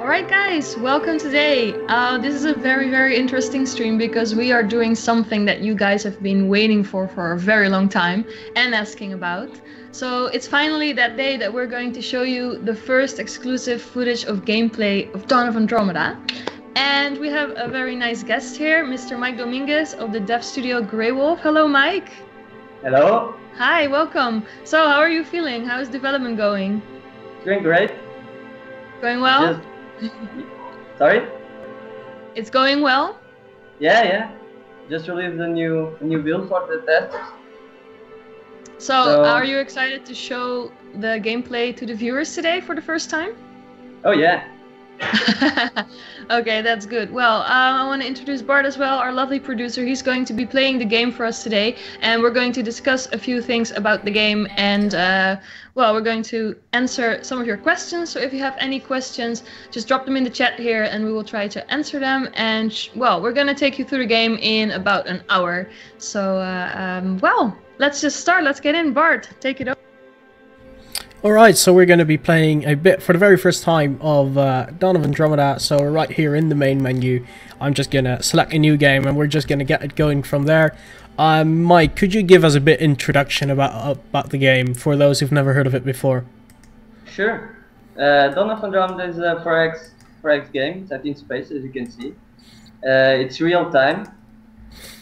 Alright guys, welcome today. This is a very interesting stream because we are doing something that you guys have been waiting for a very long time and asking about. So it's finally that day that we're going to show you the first exclusive footage of gameplay of Dawn of Andromeda. And we have a very nice guest here, Mr. Mike Dominguez of the dev studio Grey Wolf. Hello Mike. Hello. Hi, welcome. So how are you feeling? How is development going? Doing great. Going well? Sorry? It's going well? Yeah. Just released a new build for the testers. So are you excited to show the gameplay to the viewers today for the first time? Oh yeah. Okay, that's good. Well, I want to introduce Bart as well, our lovely producer. He's going to be playing the game for us today, and we're going to discuss a few things about the game, and well, we're going to answer some of your questions. So if you have any questions, just drop them in the chat here and we will try to answer them. And well, we're going to take you through the game in about an hour. So well, let's just start. Let's get in. Bart, take it over. Alright, so we're going to be playing a bit for the very first time of Dawn of Andromeda. So we're right here in the main menu. I'm just going to select a new game and we're just going to get it going from there. Mike, could you give us a bit introduction about the game for those who've never heard of it before? Sure. Dawn of Andromeda is a 4X game set in space, as you can see. It's real time.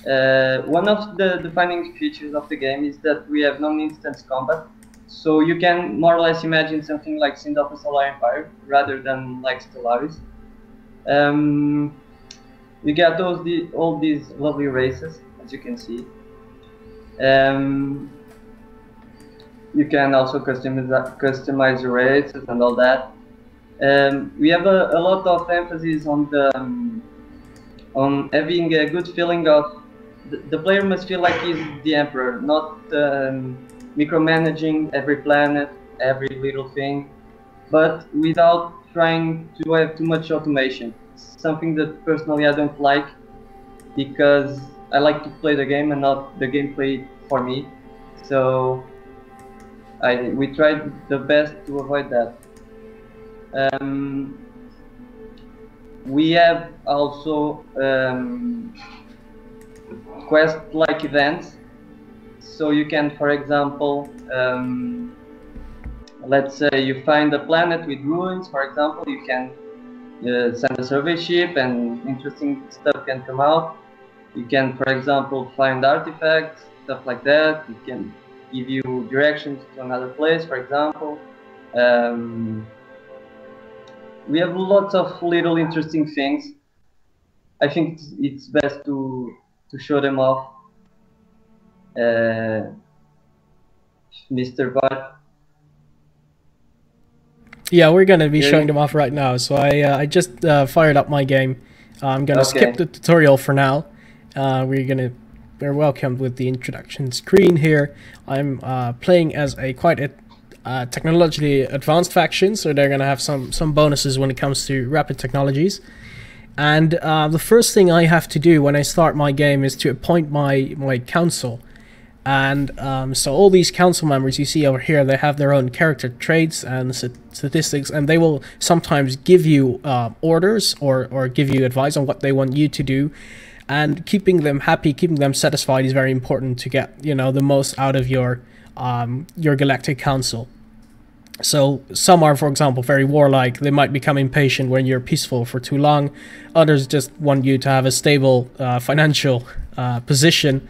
One of the defining features of the game is that we have non-instance combat. So you can more or less imagine something like Sin of the Solar Empire rather than like Stellaris. You get all these lovely races, as you can see. You can also customize the races and all that. We have a lot of emphasis on having a good feeling of the player must feel like he's the emperor, not micromanaging every planet, every little thing, but without trying to have too much automation. Something that personally I don't like, because I like to play the game and not the gameplay for me. So we tried the best to avoid that. We have also quest-like events. So you can, for example, let's say you find a planet with ruins, for example, you can send a survey ship and interesting stuff can come out. You can, for example, find artifacts, stuff like that. It can give you directions to another place, for example. We have lots of little interesting things. I think it's best to show them off. Mr. Bart. Yeah, we're gonna be showing them off right now. So I just fired up my game. I'm gonna skip the tutorial for now. We're welcomed with the introduction screen here. I'm playing as quite a technologically advanced faction, so they're gonna have some bonuses when it comes to rapid technologies. And the first thing I have to do when I start my game is to appoint my council. And so all these council members you see over here, they have their own character traits and statistics, and they will sometimes give you orders or give you advice on what they want you to do. And keeping them happy, keeping them satisfied is very important to get, you know, the most out of your galactic council. So some are, for example, very warlike. They might become impatient when you're peaceful for too long. Others just want you to have a stable financial position.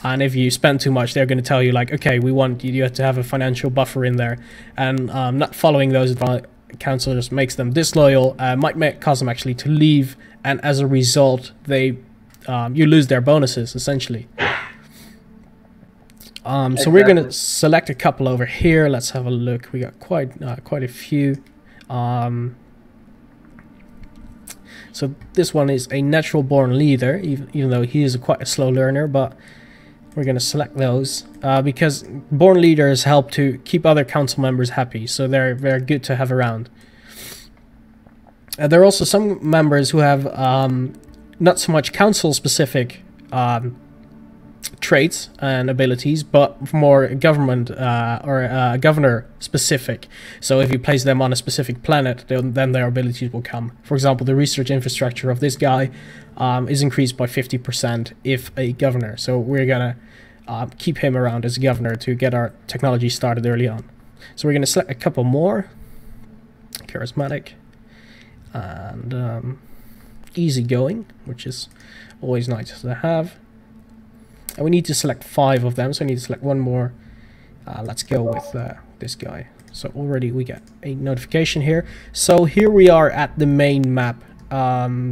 And if you spend too much, they're going to tell you, like, okay, we want you to have a financial buffer in there. And not following those council just makes them disloyal, might cause them actually to leave. And as a result, you lose their bonuses, essentially. So we're going to select a couple over here. Let's have a look. We got quite a few. So this one is a natural born leader, even though he is quite a slow learner, but we're going to select those because born leaders help to keep other council members happy, so they're very good to have around. There are also some members who have not so much council specific traits and abilities, but more government or governor specific. So if you place them on a specific planet, then their abilities will come. For example, the research infrastructure of this guy is increased by 50% if a governor. So we're gonna keep him around as governor to get our technology started early on. So we're gonna select a couple more. Charismatic and easygoing, which is always nice to have. And we need to select 5 of them, so I need to select one more. Let's go with this guy. So already we get a notification here. So here we are at the main map.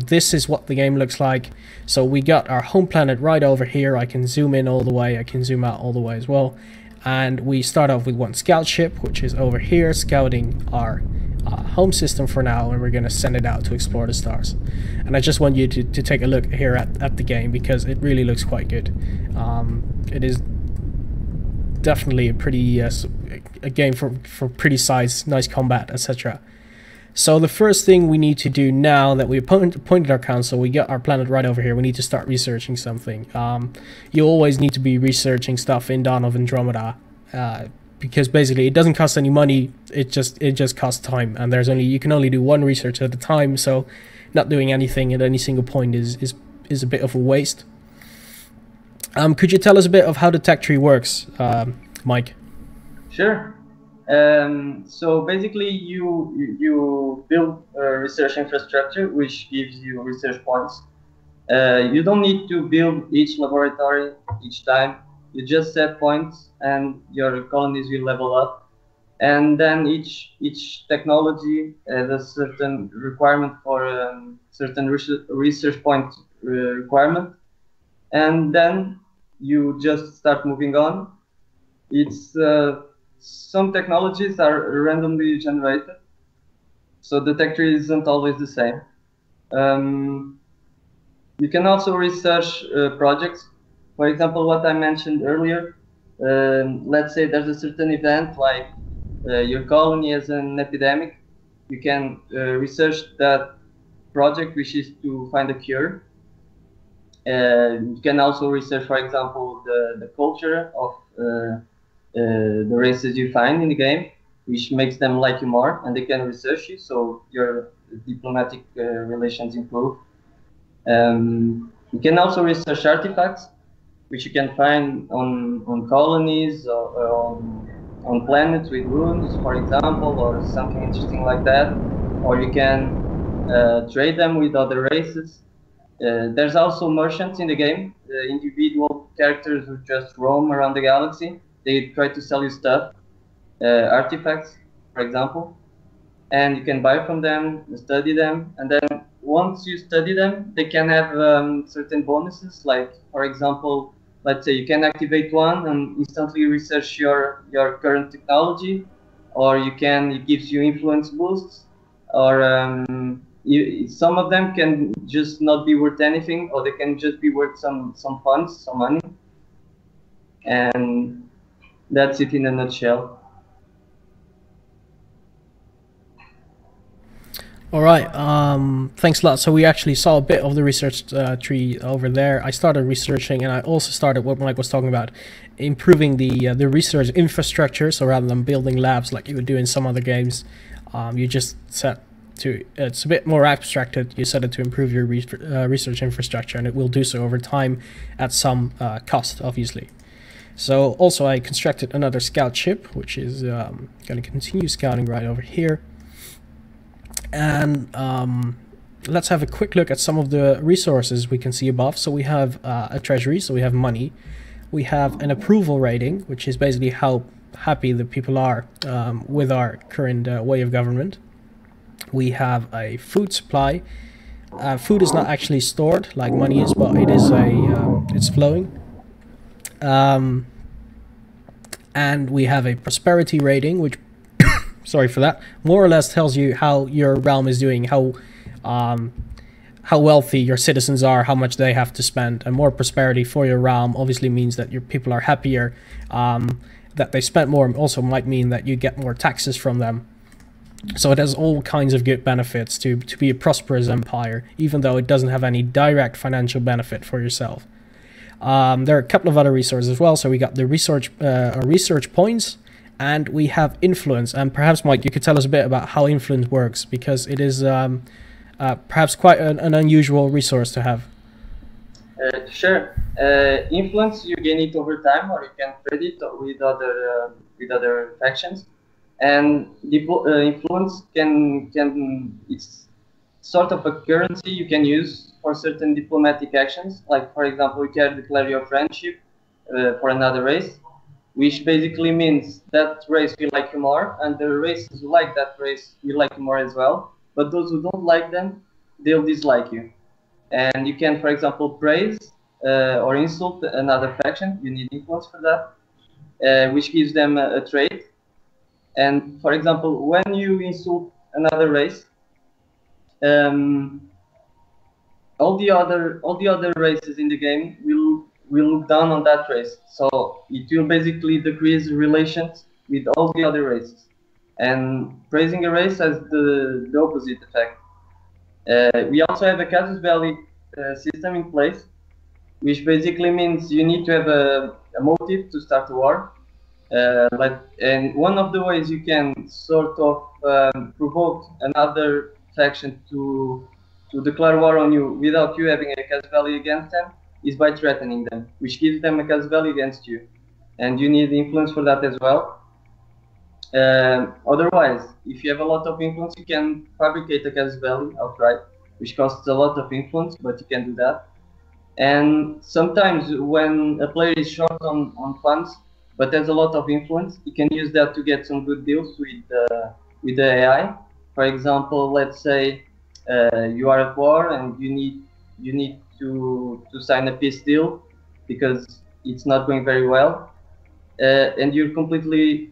This is what the game looks like. So we got our home planet right over here. I can zoom in all the way, I can zoom out all the way as well. And we start off with one scout ship, which is over here, scouting our home system for now, and we're going to send it out to explore the stars. And I just want you to take a look here at the game, because it really looks quite good. It is definitely a pretty a game for pretty size, nice combat, etc. So the first thing we need to do now that we appointed our council, we got our planet right over here, we need to start researching something. You always need to be researching stuff in Dawn of Andromeda, because basically it doesn't cost any money, it just costs time, and you can only do one research at a time, so not doing anything at any single point is a bit of a waste. Could you tell us a bit of how the tech tree works, Mike? Sure. So basically you build a research infrastructure which gives you research points. You don't need to build each laboratory each time. You just set points and your colonies will level up. And then each technology has a certain requirement for certain research point requirement. And then you just start moving on. It's some technologies are randomly generated, so the tech tree isn't always the same. You can also research projects. For example, what I mentioned earlier, let's say there's a certain event like your colony has an epidemic. You can research that project, which is to find a cure. You can also research, for example, the culture of the races you find in the game, which makes them like you more, and they can research you, so your diplomatic relations improve. You can also research artifacts, which you can find on colonies or on planets with runes, for example, or something interesting like that. Or you can trade them with other races. There's also merchants in the game, individual characters who just roam around the galaxy. They try to sell you stuff, artifacts, for example, and you can buy from them, study them, and then once you study them, they can have certain bonuses, like, for example, let's say you can activate one and instantly research your current technology, or it gives you influence boosts, or some of them can just not be worth anything, or they can just be worth some funds, some money, and that's it in a nutshell. All right, thanks a lot. So we actually saw a bit of the research tree over there. I started researching, and I also started what Mike was talking about, improving the research infrastructure. So rather than building labs like you would do in some other games, you just set to, it's a bit more abstracted, you set it to improve your research infrastructure, and it will do so over time at some cost, obviously. So also I constructed another scout ship, which is going to continue scouting right over here. And let's have a quick look at some of the resources we can see above. So we have a treasury, so we have money. We have an approval rating, which is basically how happy the people are with our current way of government. We have a food supply. Food is not actually stored like money is, but it is it's flowing. And we have a prosperity rating, which sorry for that, more or less tells you how your realm is doing, how wealthy your citizens are, how much they have to spend. And more prosperity for your realm obviously means that your people are happier, that they spend more also might mean that you get more taxes from them. So it has all kinds of good benefits to be a prosperous empire, even though it doesn't have any direct financial benefit for yourself. There are a couple of other resources as well. So we got the research points, and we have influence. And perhaps, Mike, you could tell us a bit about how influence works, because it is perhaps quite an unusual resource to have. Sure. Influence, you gain it over time, or you can trade it with other factions. And influence it's sort of a currency you can use for certain diplomatic actions. Like, for example, you can declare your friendship for another race, which basically means that race will like you more, and the races who like that race will like you more as well. But those who don't like them, they'll dislike you. And you can, for example, praise or insult another faction. You need influence for that, which gives them a trait. And for example, when you insult another race, all the other races in the game will look down on that race. So it will basically decrease relations with all the other races. And praising a race has the opposite effect. We also have a casus belli system in place, which basically means you need to have a motive to start a war. And one of the ways you can sort of provoke another faction to declare war on you without you having a casus belli against them is by threatening them, which gives them a casus belli against you. And you need influence for that as well. Otherwise, if you have a lot of influence, you can fabricate a casus belli outright, which costs a lot of influence, but you can do that. And sometimes when a player is short on funds, but has a lot of influence, you can use that to get some good deals with the AI. For example, let's say you are at war and you need to sign a peace deal because it's not going very well, and you're completely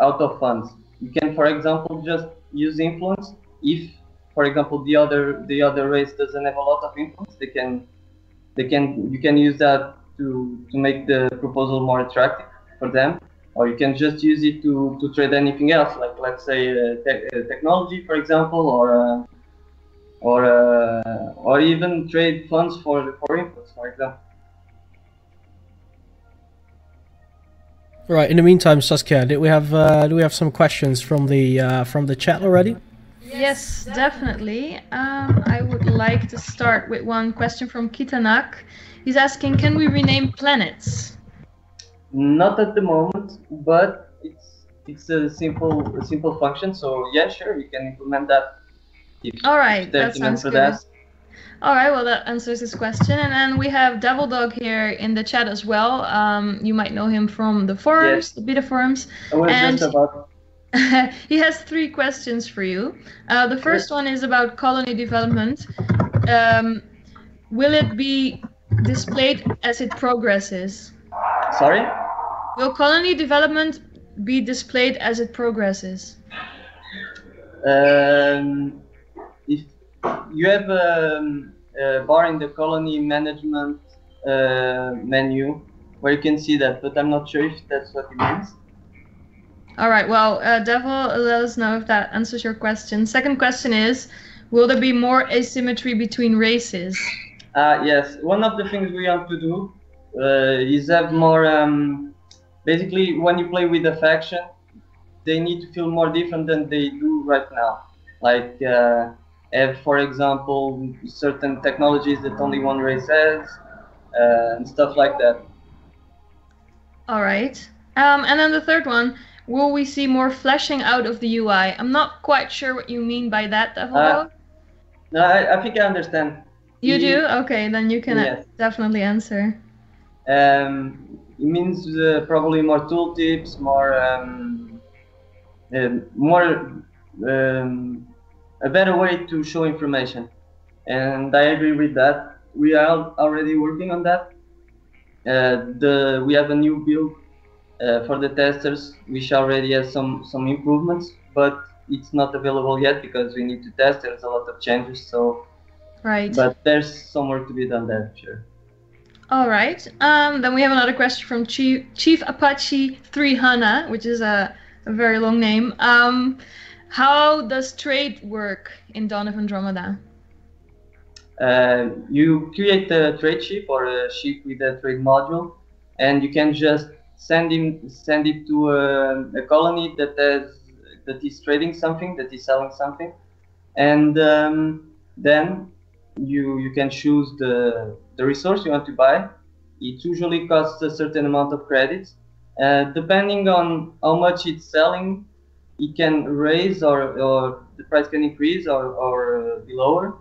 out of funds. You can, for example, just use influence. If, for example, the other race doesn't have a lot of influence, you can use that to make the proposal more attractive for them, or you can just use it to trade anything else, like let's say technology, for example, or even trade funds for influence, for example. Right. In the meantime, Saskia, do we have some questions from the chat already? Yes, definitely. I would like to start with one question from Kitanak. He's asking, can we rename planets? Not at the moment, but it's a simple function. So yeah, sure, we can implement that. All right, that sounds good. All right, well, that answers this question. And then we have Devil Dog here in the chat as well. You might know him from the forums, yes, the beta forums. He has 3 questions for you. The first one is about colony development. Will it be displayed as it progresses? Sorry? Will colony development be displayed as it progresses? If you have a bar in the colony management menu where you can see that, but I'm not sure if that's what it means. All right, well, Devil, let us know if that answers your question. Second question is, will there be more asymmetry between races? Yes, one of the things we want to do is have more, basically when you play with a faction, they need to feel more different than they do right now. Like have, for example, certain technologies that only one race has, and stuff like that. All right. And then the third one, will we see more fleshing out of the UI? I'm not quite sure what you mean by that, Devil. No, I think I understand. You do? Okay, then you can yes, definitely answer. It means probably more tooltips, more a better way to show information, and I agree with that. We are already working on that. We have a new build for the testers, which already has some improvements, but it's not available yet because we need to test. There's a lot of changes, so right. But there's some work to be done there, sure. All right. Then we have another question from Chief Apache 3 Hana, which is a very long name. How does trade work in Dawn of Andromeda? You create a trade ship or a ship with a trade module, and you can just send it to a colony that is trading something, that is selling something, and then you can choose the resource you want to buy. It usually costs a certain amount of credits. Depending on how much it's selling, it can raise or the price can increase or be lower.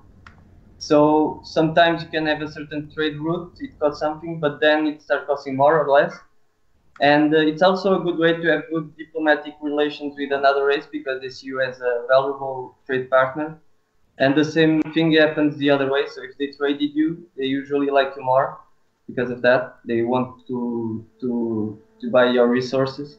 So sometimes you can have a certain trade route, it costs something, but then it starts costing more or less. And it's also a good way to have good diplomatic relations with another race because they see you as a valuable trade partner. And the same thing happens the other way. So if they traded you, they usually like you more because of that. They want to buy your resources.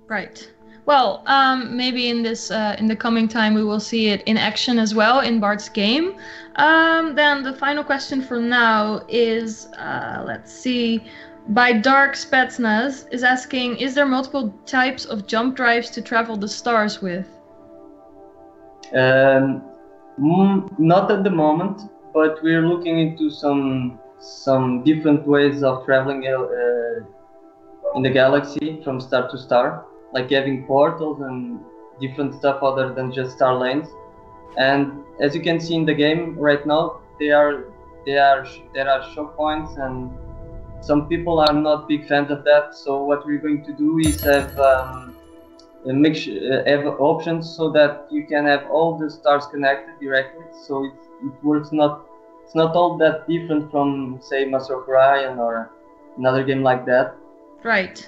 Right. Well, maybe in this in the coming time we will see it in action as well in Bart's game. Then the final question for now is, let's see, by Dark Spetsnaz is asking, is there multiple types of jump drives to travel the stars with? Not at the moment, but we're looking into some different ways of traveling in the galaxy from star to star, like having portals and different stuff other than just star lanes. And as you can see in the game right now, there are choke points, and some people are not big fans of that. So what we're going to do is have have options so that you can have all the stars connected directly. So it works it's not all that different from, say, Master of Orion or another game like that. Right.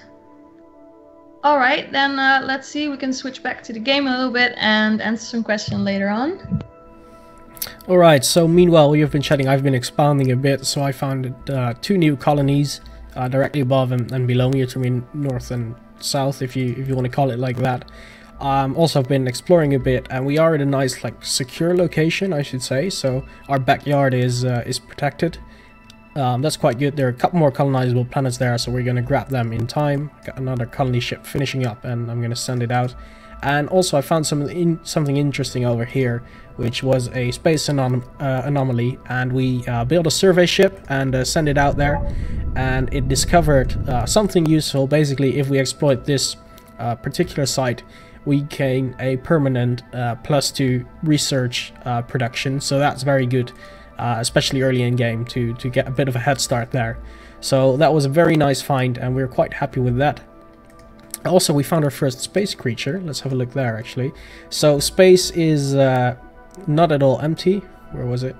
All right, then let's see. We can switch back to the game a little bit and answer some questions later on. All right. So meanwhile, you've been chatting. I've been expounding a bit. So I found two new colonies directly above and below me. I mean, north and south, if you want to call it like that. Also, I've been exploring a bit, and we are in a nice, like, secure location, I should say. So our backyard is protected. That's quite good. There are a couple more colonizable planets there, so we're going to grab them in time. Got another colony ship finishing up, and I'm going to send it out. And also I found something interesting over here, which was a space anomaly, and we built a survey ship and sent it out there, and it discovered something useful. Basically, if we exploit this particular site, we gain a permanent +2 research production, so that's very good. Especially early in game to get a bit of a head start there. So that was a very nice find, and we were quite happy with that. Also, we found our first space creature. Let's have a look there, actually. So space is not at all empty. Where was it?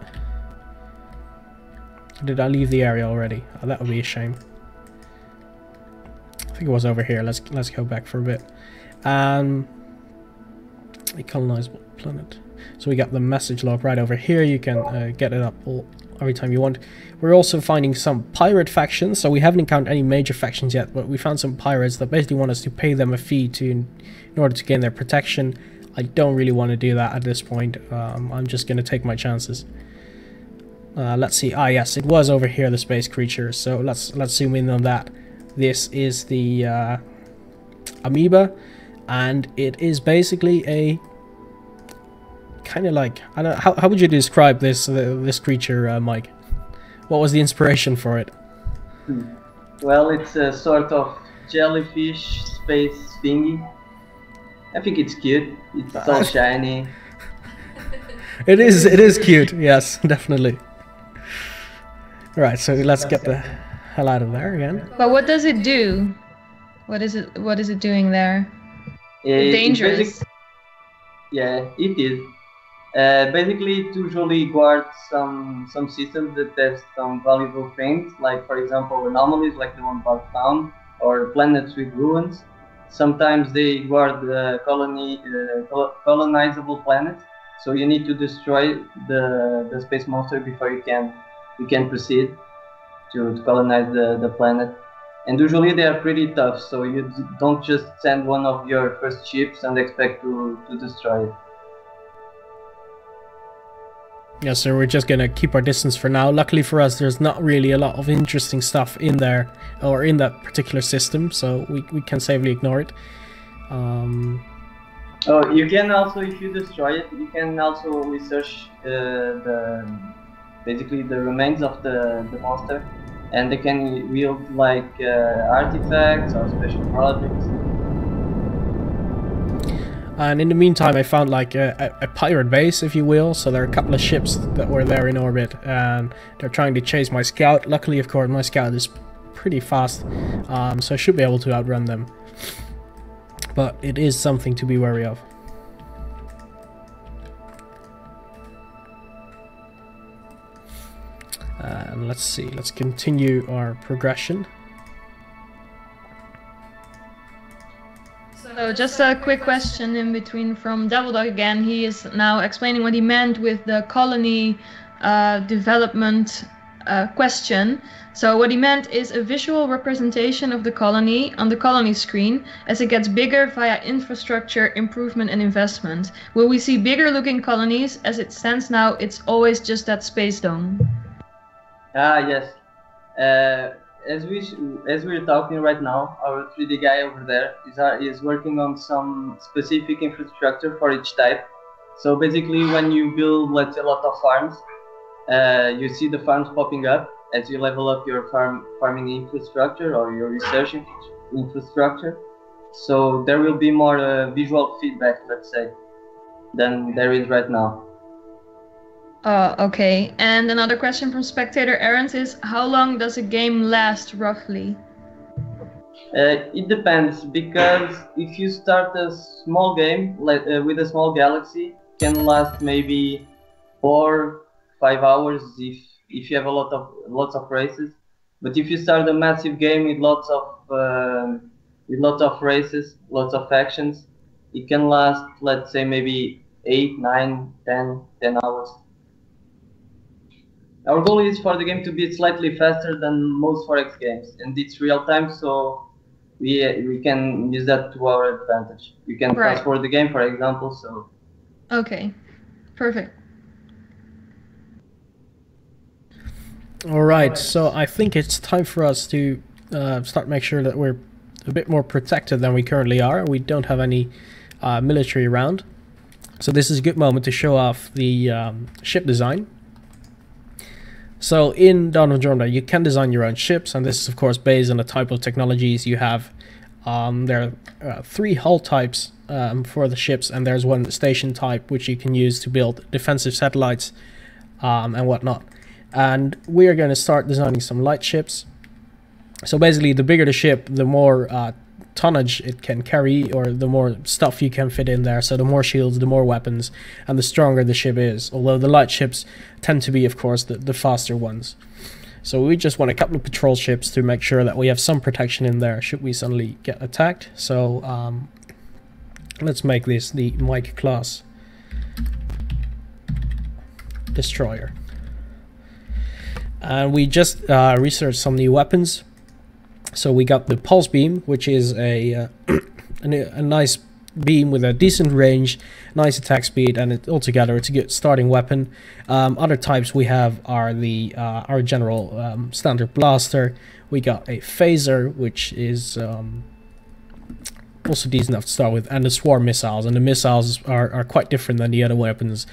Did I leave the area already? Oh, that would be a shame. I think it was over here. Let's go back for a bit. A colonizable planet. So we got the message log right over here. You can get it up every time you want. We're also finding some pirate factions. So we haven't encountered any major factions yet, but we found some pirates that basically want us to pay them a fee in order to gain their protection. I don't really want to do that at this point. I'm just going to take my chances. Let's see. Ah, yes, it was over here, the space creature. So let's zoom in on that. This is the amoeba, and it is basically a kind of like, I don't know, how would you describe this creature, Mike? What was the inspiration for it? Well, it's a sort of jellyfish space thingy. I think it's cute. It's all shiny. It is cute. Yes, definitely. Right, so let's get the hell out of there again. But what does it do? What is it doing there? Dangerous. Yeah, it is. Basically, it usually guards some systems that have some valuable things, like, for example, anomalies like the one Bart found, or planets with ruins. Sometimes they guard colonizable planets, so you need to destroy the space monster before you can proceed to colonize the planet. And usually they are pretty tough, so you don't just send one of your first ships and expect to destroy it. Yeah, so we're just gonna keep our distance for now. Luckily for us, there's not really a lot of interesting stuff in there, or in that particular system, so we can safely ignore it. Oh, you can also, if you destroy it, you can also research the basically the remains of the monster, and they can wield like artifacts or special projects. And in the meantime, I found like a pirate base, if you will. So there are a couple of ships that were there in orbit, and they're trying to chase my scout. Luckily, of course, my scout is pretty fast, so I should be able to outrun them. But it is something to be wary of. And let's see, let's continue our progression. So just a quick question in between from Dabbledog again. He is now explaining what he meant with the colony development question. So what he meant is a visual representation of the colony on the colony screen as it gets bigger via infrastructure improvement and investment. Will we see bigger looking colonies? As it stands now, it's always just that space dome. Yes. As we're talking right now, our 3D guy over there is working on some specific infrastructure for each type. So basically, when you build, let's say, a lot of farms, you see the farms popping up as you level up your farming infrastructure or your research infrastructure. So there will be more visual feedback, let's say, than there is right now. Okay. And another question from spectator Aaron is, how long does a game last roughly? It depends, because if you start a small game with a small galaxy, it can last maybe 4-5 hours if you have lots of races. But if you start a massive game with lots of races, lots of factions, it can last, let's say, maybe 8, 9, 10 hours. Our goal is for the game to be slightly faster than most 4X games, and it's real time, so we can use that to our advantage. We can fast forward the game, for example. So. Okay, perfect. All right, so I think it's time for us to start make sure that we're a bit more protected than we currently are. We don't have any military around, so this is a good moment to show off the ship design. So in Dawn of Andromeda, you can design your own ships, and this is of course based on the type of technologies you have. There are 3 hull types for the ships, and there's one station type which you can use to build defensive satellites and whatnot. And we are going to start designing some light ships. So basically, the bigger the ship, the more tonnage it can carry, or the more stuff you can fit in there. So the more shields, the more weapons, and the stronger the ship is. Although the light ships tend to be, of course, the faster ones. So we just want a couple of patrol ships to make sure that we have some protection in there should we suddenly get attacked. So let's make this the Mike class destroyer. And we just researched some new weapons. So we got the pulse beam, which is a nice beam with a decent range, nice attack speed, and altogether it's a good starting weapon. Other types we have are the our general standard blaster. We got a phaser, which is also decent enough to start with, and the swarm missiles. And the missiles are quite different than the other weapons,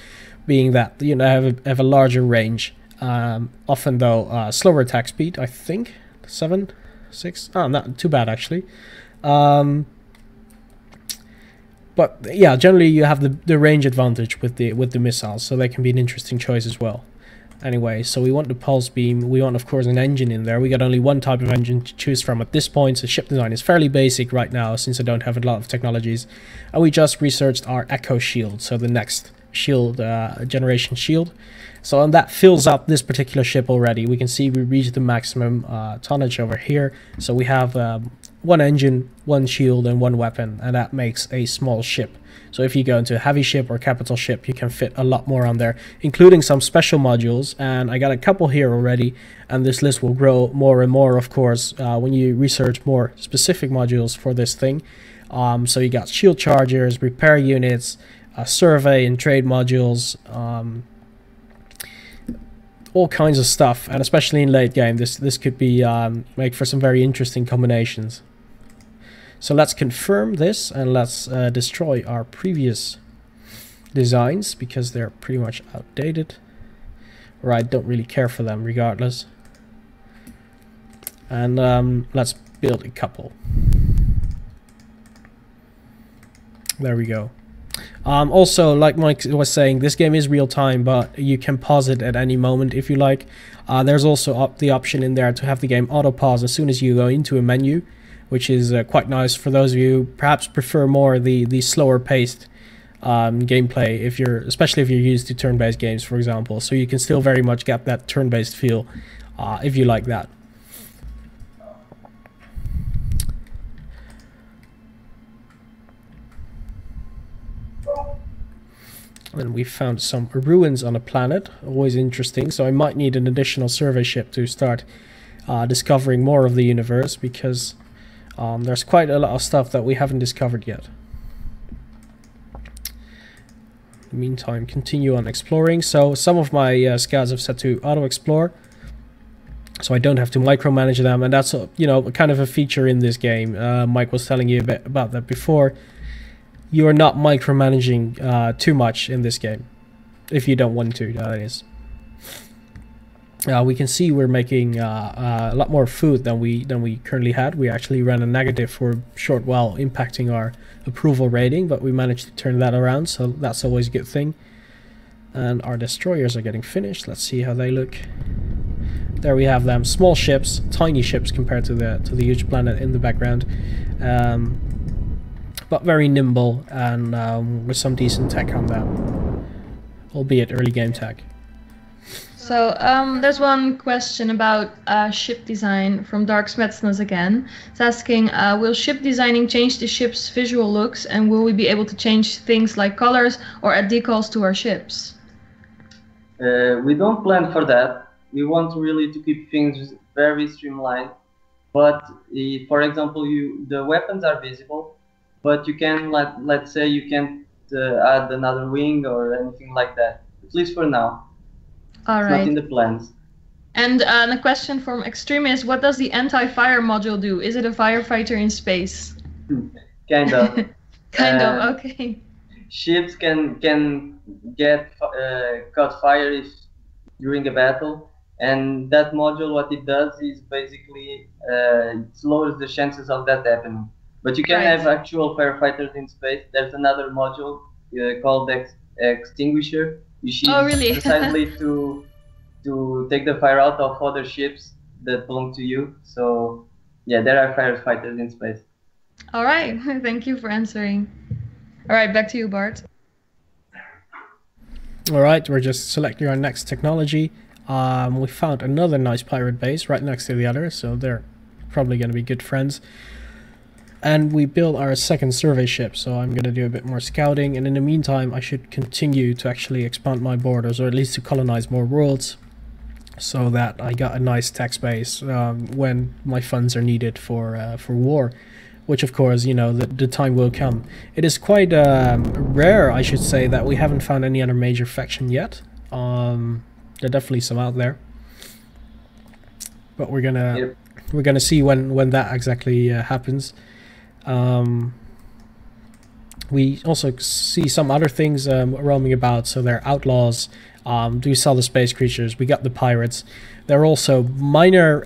being that have a larger range. Often though slower attack speed, I think 7, 6. Oh, not too bad actually. But yeah, generally you have the range advantage with the missiles, so they can be an interesting choice as well. Anyway, so we want the pulse beam. We want, of course, an engine in there. We got only one type of engine to choose from at this point, so ship design is fairly basic right now since I don't have a lot of technologies. And we just researched our echo shield, so the next shield generation shield. So and that fills up this particular ship already. We can see we reached the maximum tonnage over here. So we have one engine, one shield, and one weapon, and that makes a small ship. So if you go into a heavy ship or capital ship, you can fit a lot more on there, including some special modules. And I got a couple here already, and this list will grow more and more, of course, when you research more specific modules for this thing. So you got shield chargers, repair units, survey and trade modules, all kinds of stuff, and especially in late game, this could be make for some very interesting combinations. So let's confirm this, and let's destroy our previous designs because they're pretty much outdated. or I don't really care for them regardless. And let's build a couple. There we go. Also, like Mike was saying, this game is real time, but you can pause it at any moment if you like. There's also the option in there to have the game auto pause as soon as you go into a menu, which is quite nice for those of you who perhaps prefer more the slower paced gameplay, especially if you're used to turn-based games, for example. So you can still very much get that turn-based feel if you like that. And we found some ruins on a planet, always interesting, so I might need an additional survey ship to start discovering more of the universe, because there's quite a lot of stuff that we haven't discovered yet. In the meantime, continue on exploring. So some of my scouts have set to auto-explore, so I don't have to micromanage them, and that's kind of a feature in this game. Mike was telling you a bit about that before. You are not micromanaging too much in this game, if you don't want to, that is. We can see we're making a lot more food than we currently had. We actually ran a negative for a short while, impacting our approval rating, but we managed to turn that around, so that's always a good thing. And our destroyers are getting finished. Let's see how they look. There we have them, small ships, tiny ships compared to the huge planet in the background. But very nimble and with some decent tech on them, albeit early game tech. So there's one question about ship design from Dark Smetsness again. It's asking, will ship designing change the ship's visual looks, and will we be able to change things like colors or add decals to our ships? We don't plan for that. We want really to keep things very streamlined. But for example, the weapons are visible, but you can, let's say, you can't add another wing or anything like that, at least for now. All it's right. not in the plans. And a question from Extreme is, what does the anti-fire module do? Is it a firefighter in space? Kind of. Kind of, okay. Ships can get caught fire during a battle, and that module, what it does is basically it lowers the chances of that happening. But you can have actual firefighters in space. There's another module called Extinguisher, which is precisely to take the fire out of other ships that belong to you. So yeah, there are firefighters in space. All right, thank you for answering. All right, back to you, Bart. All right, we're just selecting our next technology. We found another nice pirate base right next to the other, so they're probably going to be good friends. And we built our second survey ship, so I'm going to do a bit more scouting, and in the meantime I should continue to actually expand my borders, or at least to colonize more worlds, so that I got a nice tax base when my funds are needed for war, which of course, the time will come. It is quite rare, I should say, that we haven't found any other major faction yet. There are definitely some out there, but we're gonna see when that exactly happens. We also see some other things roaming about. So they're outlaws. We saw the space creatures. We got the pirates. There are also minor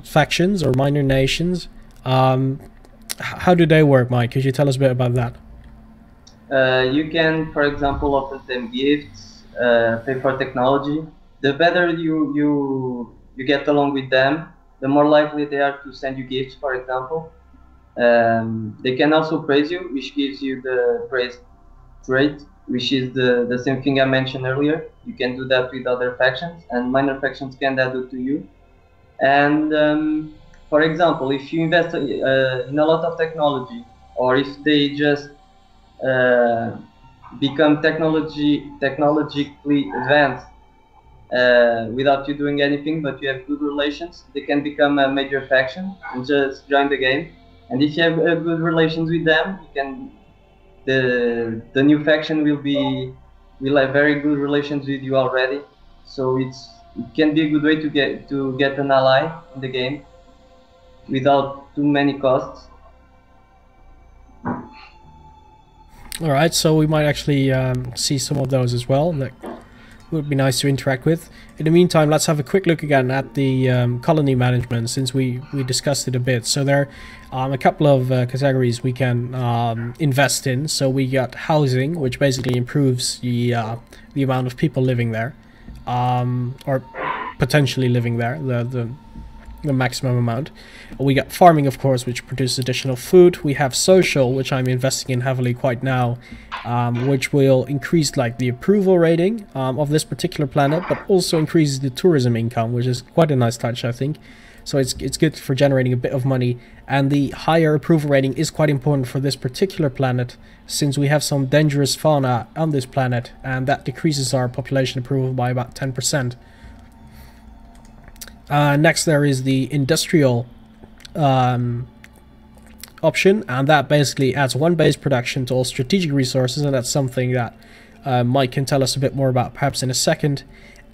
factions or minor nations. How do they work, Mike? Could you tell us a bit about that? You can, for example, offer them gifts, pay for technology. The better you get along with them, the more likely they are to send you gifts, for example. They can also praise you, which gives you the praise trait, which is the same thing I mentioned earlier. You can do that with other factions, and minor factions can do it to you. And for example, if you invest in a lot of technology, or if they just become technologically advanced without you doing anything, but you have good relations, they can become a major faction and just join the game. And if you have good relations with them, you can the new faction will have very good relations with you already. So it can be a good way to get an ally in the game without too many costs. All right, so we might actually see some of those as well. would be nice to interact with. In the meantime, let's have a quick look again at the colony management, since we discussed it a bit. So there are a couple of categories we can invest in. So we got housing, which basically improves the amount of people living there, or potentially living there, the maximum amount. We got farming, of course, which produces additional food. We have social, which I'm investing in heavily quite now, which will increase like the approval rating of this particular planet, but also increases the tourism income, which is quite a nice touch, I think. So it's good for generating a bit of money, and the higher approval rating is quite important for this particular planet, since we have some dangerous fauna on this planet, and that decreases our population approval by about 10%. Next there is the industrial option, and that basically adds one base production to all strategic resources, and that's something that Mike can tell us a bit more about perhaps in a second.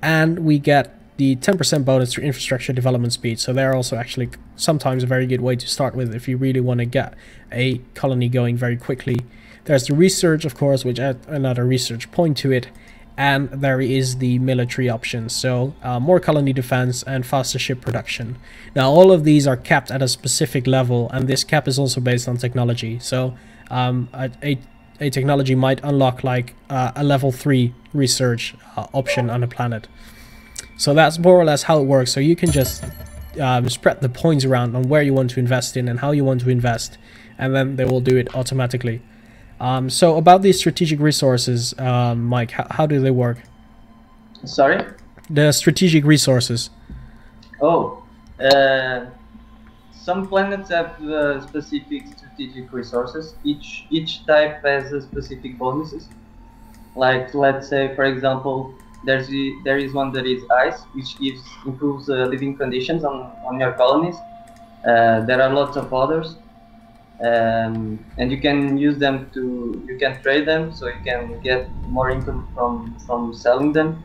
And we get the 10% bonus to infrastructure development speed, so they're also actually sometimes a very good way to start with if you really want to get a colony going very quickly. There's the research, of course, which adds another research point to it. And there is the military option, so more colony defense and faster ship production. Now all of these are capped at a specific level, and this cap is also based on technology. So a technology might unlock like a level 3 research option on a planet. So that's more or less how it works. So you can just spread the points around on where you want to invest in and how you want to invest, and then they will do it automatically. So about these strategic resources, Mike, how do they work? Sorry? The strategic resources. Oh, some planets have specific strategic resources. Each type has a specific bonuses. Like, let's say, for example, there is one that is ice, which improves living conditions on your colonies. There are lots of others. And you can use them you can trade them, so you can get more income from selling them.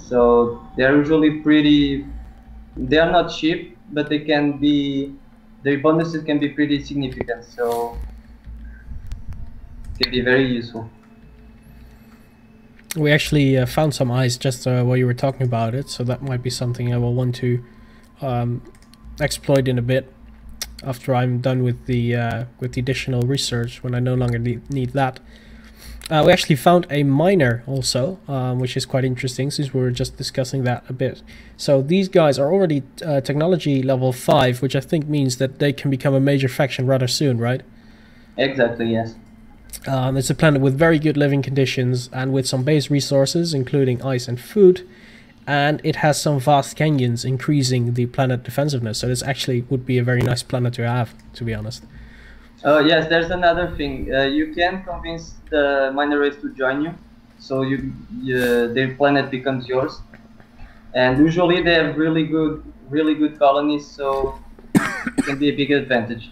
So they're usually they are not cheap, but their bonuses can be pretty significant, so it can be very useful. We actually found some ice just while you were talking about it, so that might be something I will want to exploit in a bit, after I'm done with the additional research, when I no longer need that. We actually found a miner also, which is quite interesting, since we were just discussing that a bit. So these guys are already technology level 5, which I think means that they can become a major faction rather soon, right? Exactly, yes. It's a planet with very good living conditions and with some base resources, including ice and food. And it has some vast canyons, increasing the planet defensiveness. So this actually would be a very nice planet to have, to be honest. Oh yes, there's another thing. You can convince the miner race to join you, so their planet becomes yours. And usually they have really good colonies, so it can be a big advantage.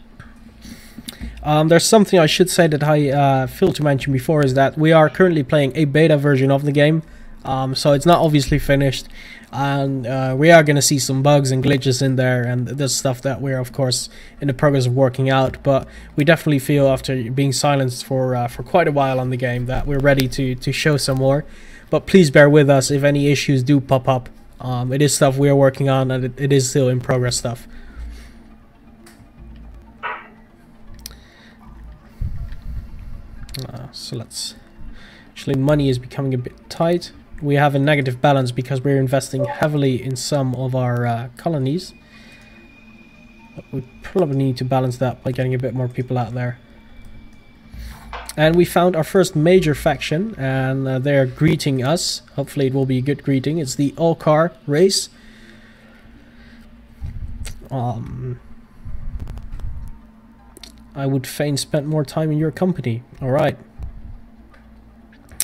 There's something I should say that I failed to mention before, is that we are currently playing a beta version of the game. So it's not obviously finished, and we are going to see some bugs and glitches in there, and this stuff that we're of course in the progress of working out. But we definitely feel, after being silenced for quite a while on the game, that we're ready to show some more. But please bear with us if any issues do pop up. It is stuff we are working on, and it is still in progress stuff. So let's... Actually, money is becoming a bit tight. We have a negative balance because we're investing heavily in some of our colonies. But we probably need to balance that by getting a bit more people out there. And we found our first major faction, and they're greeting us. Hopefully it will be a good greeting. It's the All-Car race. I would fain spend more time in your company. Alright.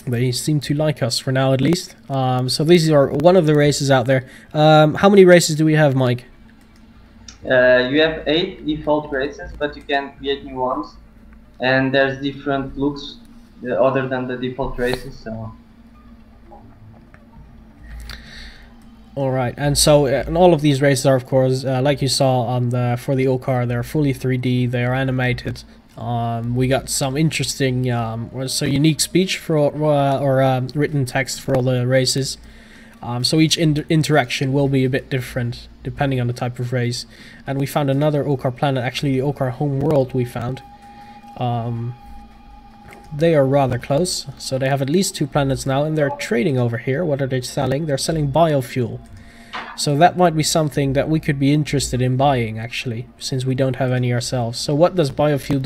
They seem to like us for now, at least. So these are one of the races out there. How many races do we have, Mike? You have 8 default races, but you can create new ones. And there's different looks other than the default races. So. Alright, and so and all of these races are, of course, like you saw on for the All-Car, they're fully 3D, they are animated. We got some interesting, unique speech for or written text for all the races. So each interaction will be a bit different depending on the type of race. And we found another Okar planet, actually Okar home world we found. They are rather close, so they have at least 2 planets now, and they're trading over here. What are they selling? They're selling biofuel. So that might be something that we could be interested in buying, actually, since we don't have any ourselves. So what does biofuel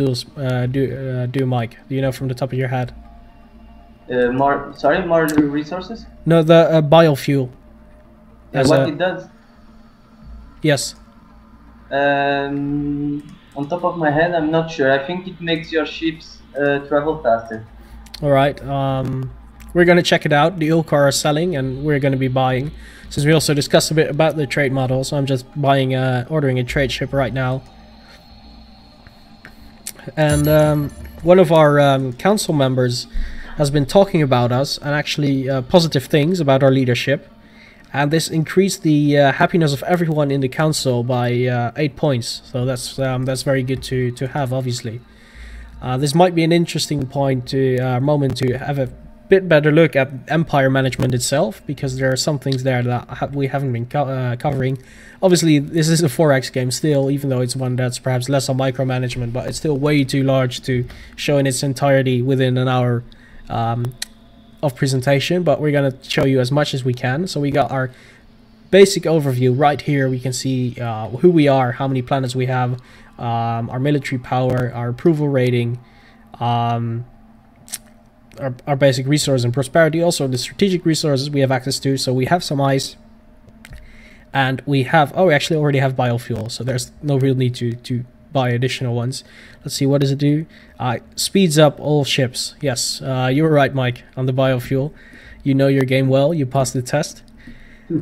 do, Mike? Do you know from the top of your head? More resources? No, the biofuel. What it does? Yes. On top of my head, I'm not sure. I think it makes your ships travel faster. Alright, we're going to check it out. The Ilkar are selling and we're going to be buying. Since we also discussed a bit about the trade model, so I'm just buying, ordering a trade ship right now. And one of our council members has been talking about us and actually positive things about our leadership. And this increased the happiness of everyone in the council by 8 points. So that's very good to have, obviously. This might be an interesting moment to have a bit better look at empire management itself, because there are some things there that we haven't been covering. Obviously, this is a 4X game still, even though it's one that's perhaps less on micromanagement, but it's still way too large to show in its entirety within an hour of presentation. But we're going to show you as much as we can. So we got our basic overview right here. We can see who we are, how many planets we have, our military power, our approval rating, our basic resource and prosperity, also the strategic resources we have access to. So we have some ice, and we have, we actually already have biofuel, so there's no real need to buy additional ones. Let's see, what does it do? Speeds up all ships. Yes, you were right, Mike, on the biofuel. You know your game well, you passed the test. We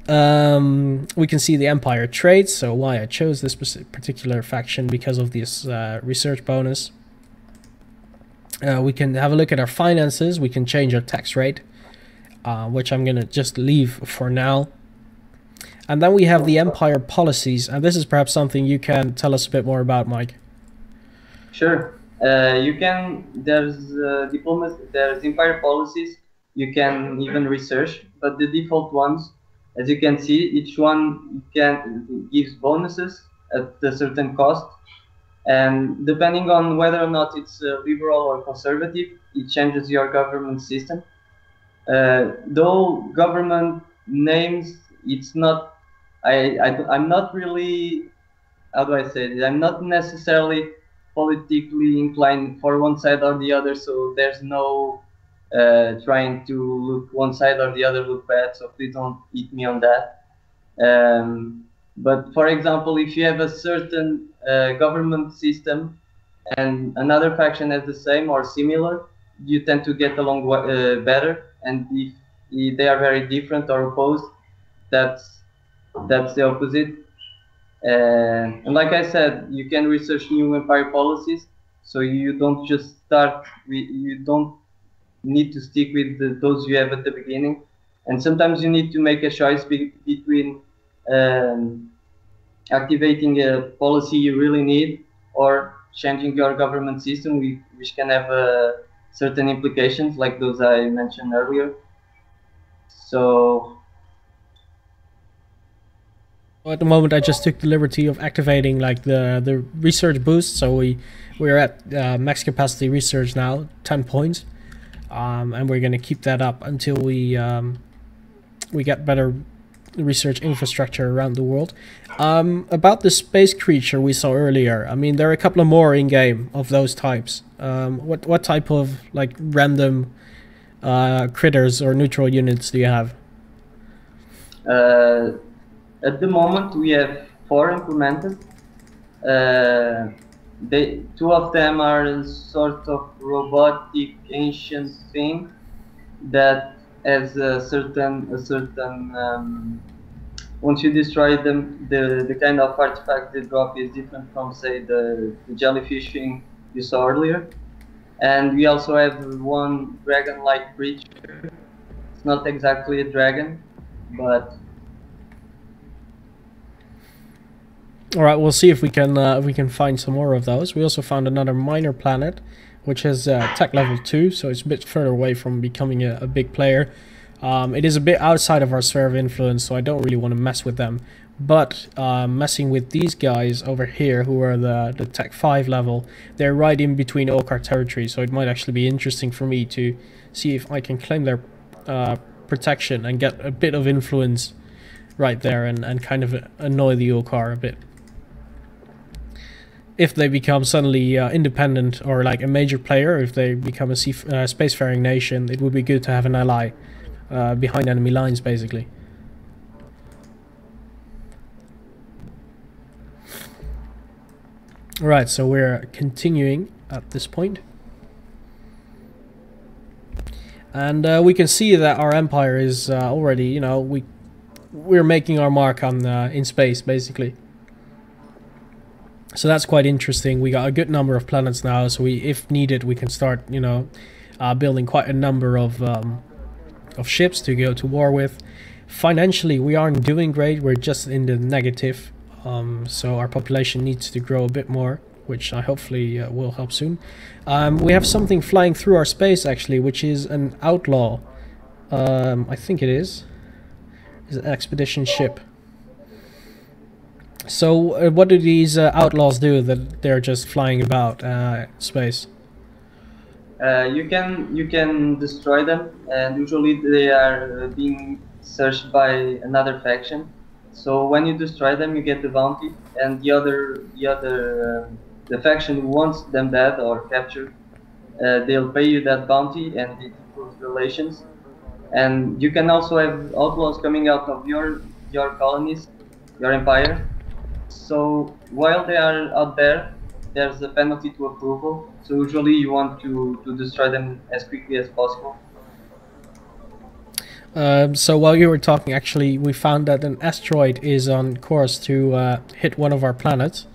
can see the Empire traits, so why I chose this particular faction, because of this research bonus. We can have a look at our finances. We can change our tax rate, which I'm going to just leave for now. And then we have the Empire policies, and this is perhaps something you can tell us a bit more about, Mike. Sure. There's diplomacy, there's Empire policies. You can even research, but the default ones, as you can see, each one gives bonuses at a certain cost. And depending on whether or not it's liberal or conservative, it changes your government system. Though government names, it's not, I'm not really, how do I say it? I'm not necessarily politically inclined for one side or the other, so there's no trying to look one side or the other look bad, so please don't eat me on that. But for example, if you have a certain government system and another faction has the same or similar, you tend to get along better. And if they are very different or opposed, that's the opposite. And like I said, you can research new empire policies, so you don't just start. You don't need to stick with those you have at the beginning, and sometimes you need to make a choice between activating a policy you really need or changing your government system, which can have certain implications like those I mentioned earlier. So at the moment, I just took the liberty of activating like the research boost, so we're at max capacity research now, 10 points, and we're gonna keep that up until we get better research infrastructure around the world. About the space creature we saw earlier, I mean, there are a couple of more in game of those types. What type of like random critters or neutral units do you have? At the moment, we have 4 implemented. Two of them are a sort of robotic ancient thing that has a certain once you destroy them, the kind of artifact they drop is different from, say, the jellyfish thing you saw earlier. And we also have one dragon-like creature. It's not exactly a dragon, but All right, we'll see if we can find some more of those. We also found another minor planet, which is tech level 2, so it's a bit further away from becoming a big player. It is a bit outside of our sphere of influence, so I don't really want to mess with them. But messing with these guys over here, who are the Tech 5 level, they're right in between Okar territory, so it might actually be interesting for me to see if I can claim their protection and get a bit of influence right there and kind of annoy the Okar a bit. If they become suddenly independent or like a major player, if they become a spacefaring nation, it would be good to have an ally behind enemy lines, basically. Alright, so we're continuing at this point. And we can see that our empire is already, you know, we're making our mark on in space, basically. So that's quite interesting. We got a good number of planets now, so if needed, we can start, you know, building quite a number of ships to go to war with. Financially, we aren't doing great. We're just in the negative. So our population needs to grow a bit more, which I hopefully will help soon. We have something flying through our space, actually, which is an outlaw. I think it is. It's an expedition ship. So what do these outlaws do that they're just flying about space? You can destroy them, and usually they are being searched by another faction. So when you destroy them, you get the bounty, and the faction who wants them dead or captured, they'll pay you that bounty, and it improves relations. And you can also have outlaws coming out of your colonies, your empire. So while they are out there, there's a penalty to approval. So usually you want to destroy them as quickly as possible. So while you were talking, actually, we found that an asteroid is on course to hit one of our planets.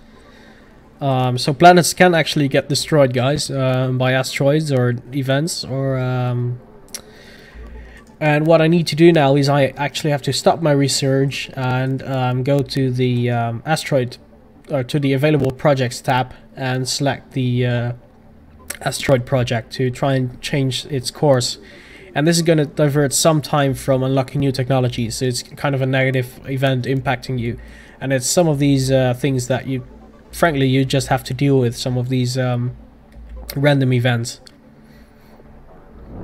So planets can actually get destroyed, guys, by asteroids or events. And what I need to do now is I actually have to stop my research and go to the asteroid, or to the available projects tab, and select the asteroid project to try and change its course. And this is going to divert some time from unlocking new technologies, so it's kind of a negative event impacting you. And it's some of these things that you, frankly, you just have to deal with, some of these random events.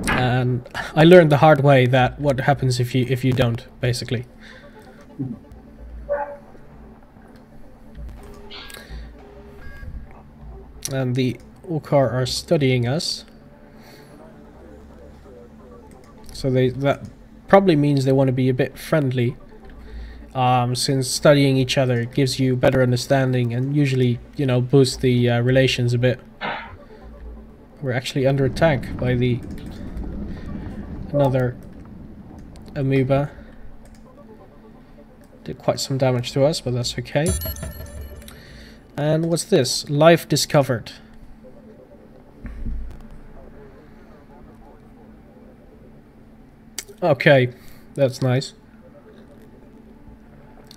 And I learned the hard way that what happens if you don't, basically. And the Okar are studying us. So that probably means they want to be a bit friendly, since studying each other gives you better understanding and usually, you know, boosts the relations a bit. We're actually under attack by another amoeba. Did quite some damage to us, but that's okay. And what's this? Life discovered. Okay, that's nice.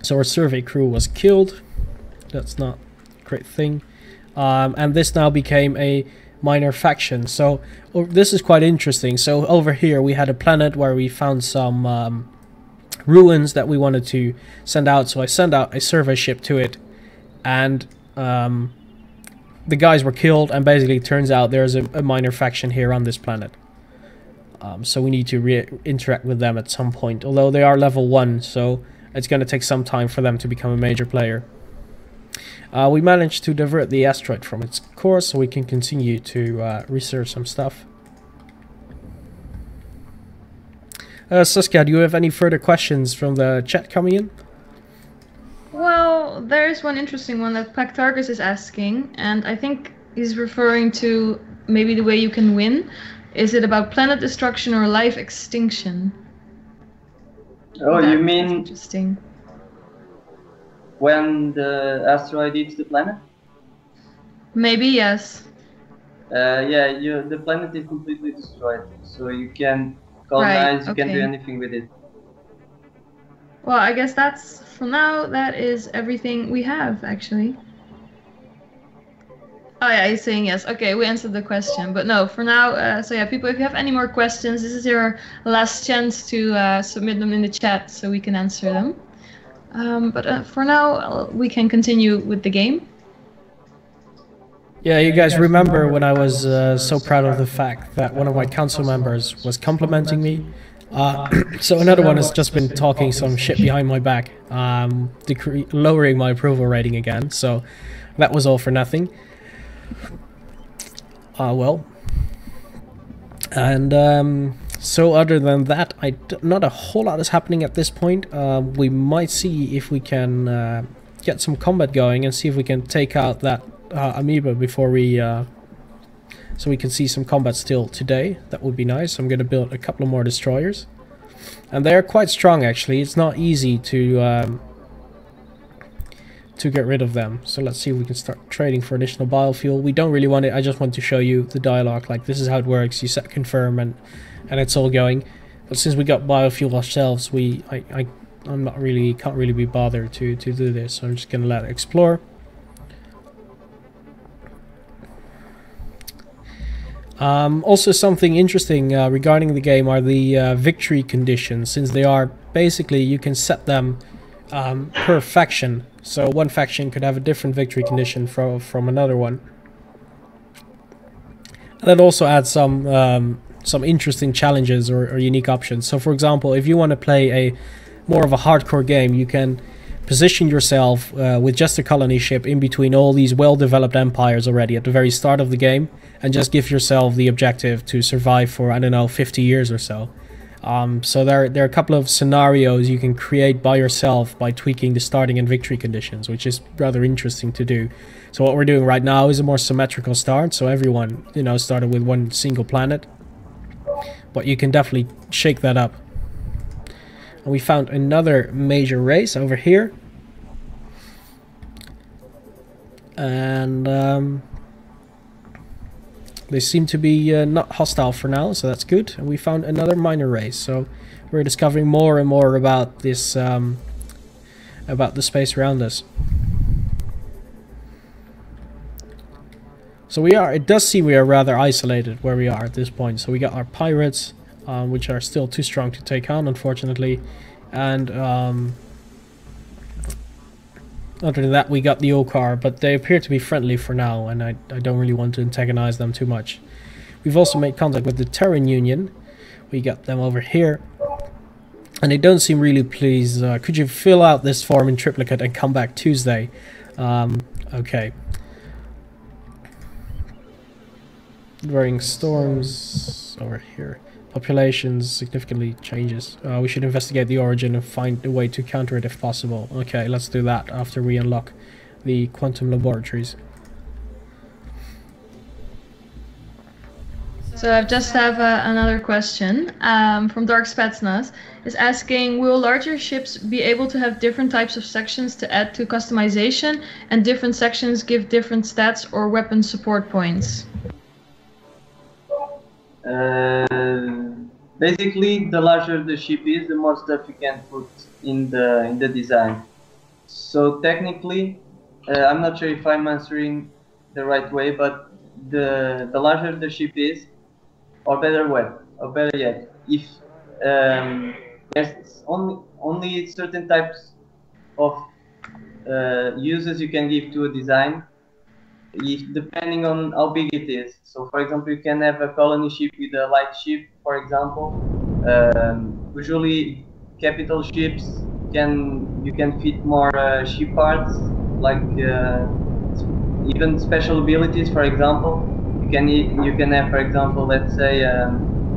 So our survey crew was killed. That's not a great thing. And this now became a minor faction. So this is quite interesting. So over here we had a planet where we found some ruins that we wanted to send out. So I sent out a survey ship to it, and the guys were killed, and basically it turns out there's a minor faction here on this planet. So we need to interact with them at some point, although they are level 1, so it's going to take some time for them to become a major player. We managed to divert the asteroid from its course, so we can continue to research some stuff. Saskia, do you have any further questions from the chat coming in? Well, there is one interesting one that Pactargus is asking, and I think he's referring to maybe the way you can win. Is it about planet destruction or life extinction? Oh, you mean interesting. When the asteroid hits the planet? Maybe, yes. Yeah, the planet is completely destroyed, so you can colonize, you can't do anything with it. Well, I guess that's, for now, that is everything we have, actually. Oh yeah, he's saying yes. Okay, we answered the question. But no, for now, so yeah, people, if you have any more questions, this is your last chance to submit them in the chat so we can answer them. But for now, we can continue with the game. Yeah, you guys remember when I was so proud of the fact that one of my council members was complimenting me? So another one has just been talking some shit behind my back, lowering my approval rating again, so that was all for nothing. Well, and so other than that, not a whole lot is happening at this point. We might see if we can get some combat going and see if we can take out that amoeba before we so we can see some combat still today. That would be nice. I'm gonna build a couple of more destroyers, and they're quite strong actually. It's not easy to get rid of them. So let's see if we can start trading for additional biofuel. We don't really want it. I just want to show you the dialogue, like this is how it works. You set confirm and it's all going. But since we got biofuel ourselves, I'm not really, can't really be bothered to do this. So I'm just gonna let it explore. Also something interesting regarding the game are the victory conditions, since they are basically, you can set them per faction. So one faction could have a different victory condition from another one. And that also adds some interesting challenges or unique options. So for example, if you want to play a more of a hardcore game, you can position yourself with just a colony ship in between all these well-developed empires already at the very start of the game, and just give yourself the objective to survive for, I don't know, 50 years or so. So there are a couple of scenarios you can create by yourself by tweaking the starting and victory conditions, which is rather interesting to do. So what we're doing right now is a more symmetrical start, so everyone, you know, started with one single planet. But you can definitely shake that up. And we found another major race over here. And they seem to be not hostile for now, so that's good. And we found another minor race, so we're discovering more and more about this, about the space around us. So it does seem we are rather isolated where we are at this point. So we got our pirates, which are still too strong to take on, unfortunately. And other than that, we got the Okar, but they appear to be friendly for now, and I don't really want to antagonize them too much. We've also made contact with the Terran Union. We got them over here, and they don't seem really pleased. Could you fill out this form in triplicate and come back Tuesday? Okay. During storms over here. Populations significantly changes. We should investigate the origin and find a way to counter it if possible. Okay, let's do that after we unlock the quantum laboratories. So I just have another question from Dark Spetsnaz. Is asking, will larger ships be able to have different types of sections to add to customization, and different sections give different stats or weapon support points? Basically, the larger the ship is, the more stuff you can put in the design. So technically, I'm not sure if I'm answering the right way, but the larger the ship is, or better yet, if there's only certain types of uses you can give to a design, depending on how big it is. So for example, you can have a colony ship with a light ship, for example. Usually capital ships you can fit more ship parts, like even special abilities. For example, you can have, for example, let's say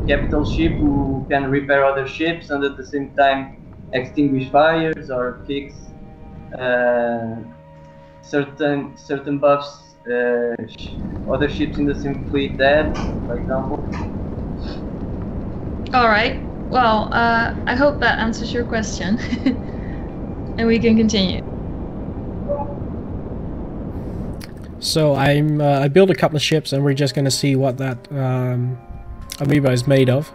capital ship who can repair other ships and at the same time extinguish fires or fix certain buffs other ships in the same fleet dead, for example. Alright, well, I hope that answers your question. And we can continue. So I built a couple of ships, and we're just gonna see what that amoeba is made of.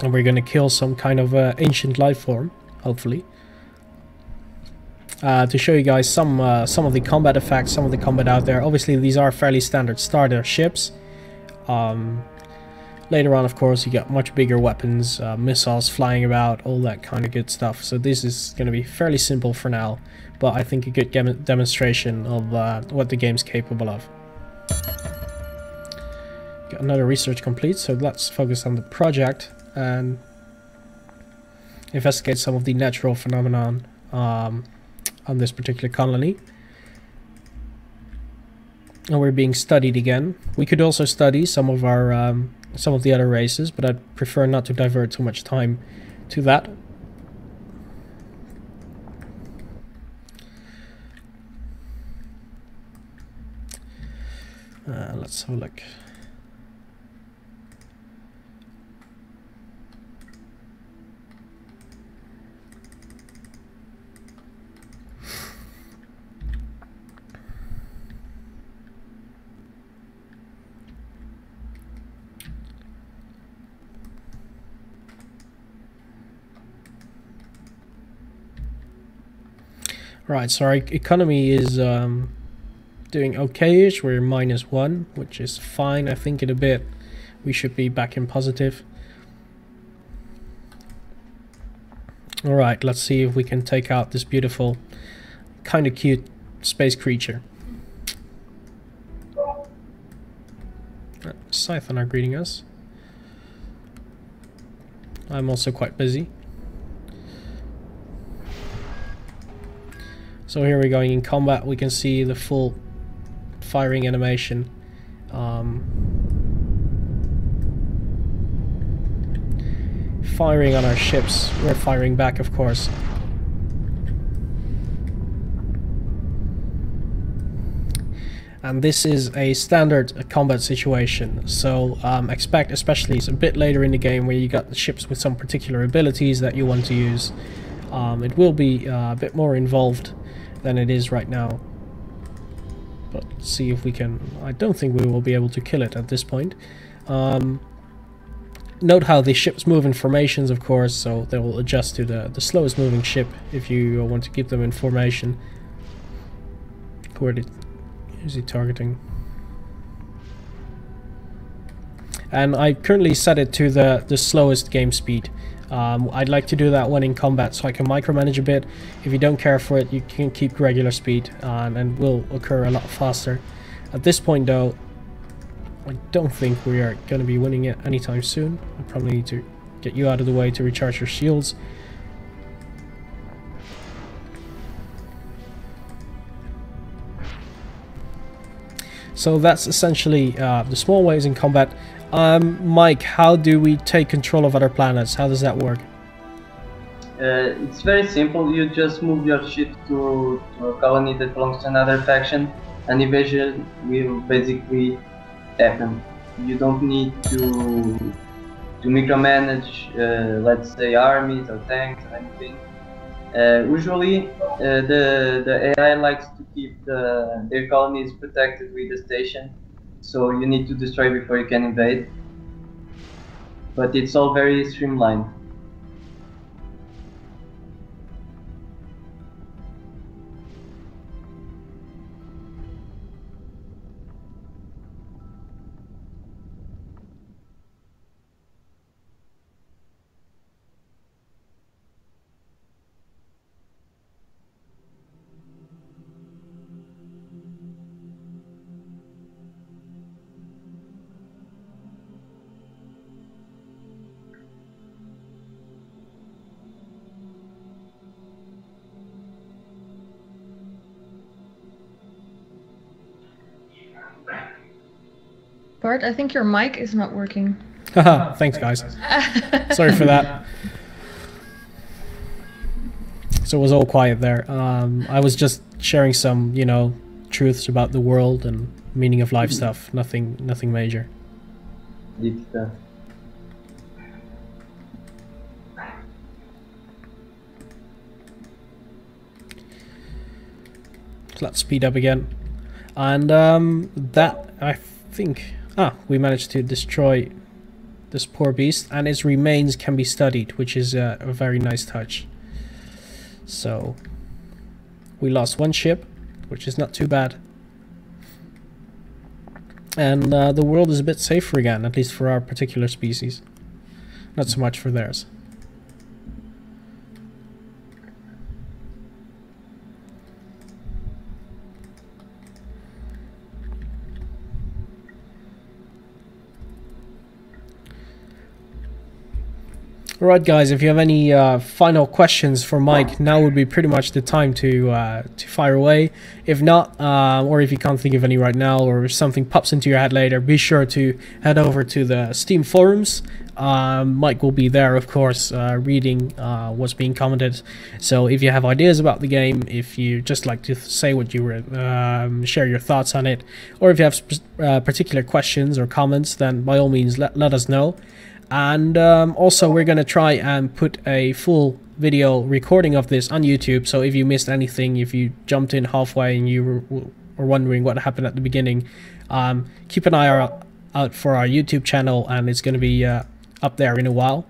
And we're gonna kill some kind of ancient life form, hopefully. To show you guys some of the combat effects, some of the combat out there. Obviously these are fairly standard starter ships. Later on, of course, you got much bigger weapons, missiles flying about, all that kind of good stuff. So this is going to be fairly simple for now, but I think a good demonstration of what the game's capable of. Got another research complete, so let's focus on the project and investigate some of the natural phenomenon on this particular colony. And we're being studied again. We could also study some of our some of the other races, but I'd prefer not to divert too much time to that. Let's have a look. Right, so our economy is doing okay-ish. We're -1, which is fine. I think in a bit we should be back in positive. Alright, let's see if we can take out this beautiful, kind of cute space creature. Scython are greeting us. I'm also quite busy. So here we're going in combat. We can see the full firing animation. Firing on our ships. We're firing back, of course. And this is a standard combat situation, so expect, especially it's a bit later in the game where you got the ships with some particular abilities that you want to use. It will be a bit more involved than it is right now, but let's see if we can. I don't think we will be able to kill it at this point. Note how the ships move in formations, of course, so they will adjust to the slowest moving ship if you want to keep them in formation. Is he targeting? And I currently set it to the slowest game speed. I'd like to do that when in combat so I can micromanage a bit. If you don't care for it, you can keep regular speed and will occur a lot faster. At this point though, I don't think we are going to be winning it anytime soon. I probably need to get you out of the way to recharge your shields. So that's essentially the small ways in combat. Mike, how do we take control of other planets? How does that work? It's very simple. You just move your ship to a colony that belongs to another faction, and invasion will basically happen. You don't need to micromanage, let's say, armies or tanks or anything. Usually, the AI likes to keep their colonies protected with a station, so you need to destroy before you can invade. But it's all very streamlined. Bart, I think your mic is not working. Haha, thanks guys. Sorry for that. So it was all quiet there. I was just sharing some, you know, truths about the world and meaning of life stuff. Nothing major. Deep stuff. So let's speed up again. And that, I think... we managed to destroy this poor beast, and its remains can be studied, which is a very nice touch. So we lost one ship, which is not too bad. And the world is a bit safer again, at least for our particular species. Not so much for theirs. Alright guys, if you have any final questions for Mike, now would be pretty much the time to fire away. If not, or if you can't think of any right now, or if something pops into your head later, be sure to head over to the Steam forums. Mike will be there, of course, reading what's being commented. So if you have ideas about the game, if you just like to say what you were, share your thoughts on it, or if you have particular questions or comments, then by all means let us know. And also we're gonna try and put a full video recording of this on YouTube, so if you missed anything, if you jumped in halfway and you were wondering what happened at the beginning, keep an eye out for our YouTube channel, and it's gonna be up there in a while.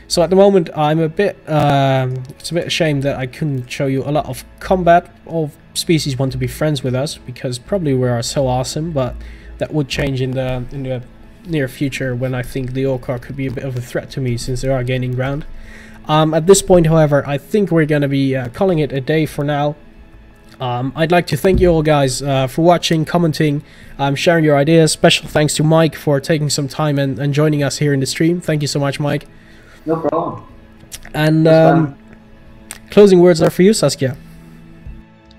So at the moment I'm a bit it's a bit ashamed that I couldn't show you a lot of combat. All species want to be friends with us because probably we are so awesome, but that would change in the near future, when I think the Orcar could be a bit of a threat to me, since they are gaining ground. At this point, however, I think we're going to be calling it a day for now. I'd like to thank you all guys for watching, commenting, sharing your ideas. Special thanks to Mike for taking some time and joining us here in the stream. Thank you so much, Mike. No problem. And closing words are for you, Saskia.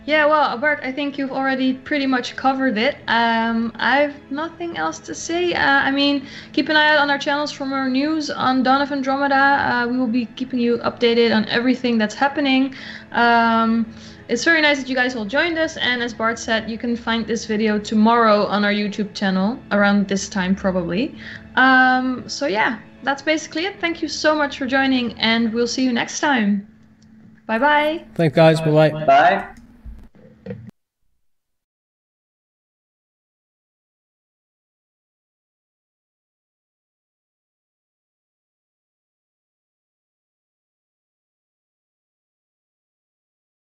Yeah, well, Bart, I think you've already pretty much covered it. I've nothing else to say. I mean, keep an eye out on our channels for more news on Dawn of Andromeda. We will be keeping you updated on everything that's happening. It's very nice that you guys all joined us, and as Bart said, you can find this video tomorrow on our YouTube channel, around this time probably. So yeah, that's basically it. Thank you so much for joining, and we'll see you next time. Bye-bye. Thanks guys, bye-bye. Bye.